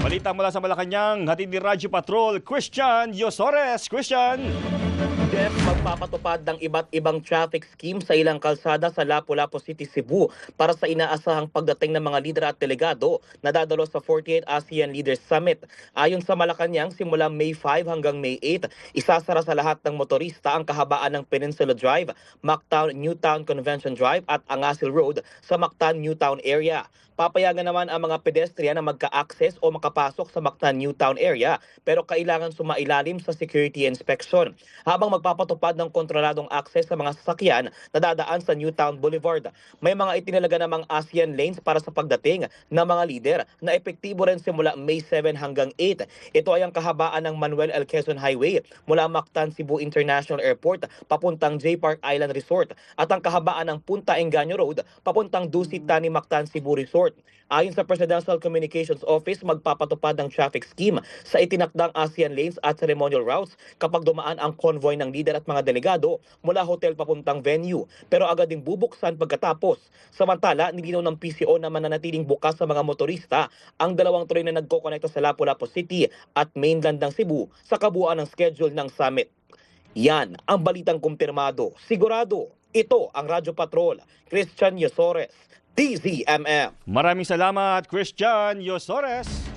Balita mula sa Malacanang, hatid ni Radyo Patrol, Christian Yosores. Christian! Jeff, magpapatupad ng iba't ibang traffic scheme sa ilang kalsada sa Lapu-Lapu City, Cebu para sa inaasahang pagdating ng mga lider at delegado na dadalo sa 48th ASEAN Leaders Summit. Ayon sa Malacanang, simula May 5 hanggang May 8, isasara sa lahat ng motorista ang kahabaan ng Peninsula Drive, Mactan Newtown Convention Drive at Angasil Road sa Mactan Newtown area. Papayagan naman ang mga pedestrian na magka-access o makapasok sa Mactan Newtown area pero kailangan sumailalim sa security inspection. Habang magpapatupad ng kontroladong access sa mga sasakyan na dadaan sa Newtown Boulevard. May mga itinalaga namang ASEAN lanes para sa pagdating ng mga lider na epektibo rin simula May 7 hanggang 8. Ito ay ang kahabaan ng Manuel L. Quezon Highway mula Mactan Cebu International Airport papuntang J Park Island Resort at ang kahabaan ng Punta Engaño Road papuntang Dusit Tani Mactan Cebu Resort. Ayon sa Presidential Communications Office, magpapatupad ng traffic scheme sa itinakdang ASEAN lanes at ceremonial routes kapag dumaan ang convoy ng lider at mga delegado mula hotel papuntang venue. Pero agad ding bubuksan pagkatapos. Samantala, nilinaw ng PCO na mananatiling bukas sa mga motorista ang dalawang tuloy na nagkokonekta sa Lapu-Lapu City at mainland ng Cebu sa kabuuan ng schedule ng summit. Yan ang balitang kumpirmado. Sigurado, ito ang Radyo Patrol. Christian Yosores, DZMM. Maraming salamat, Christian Yosores.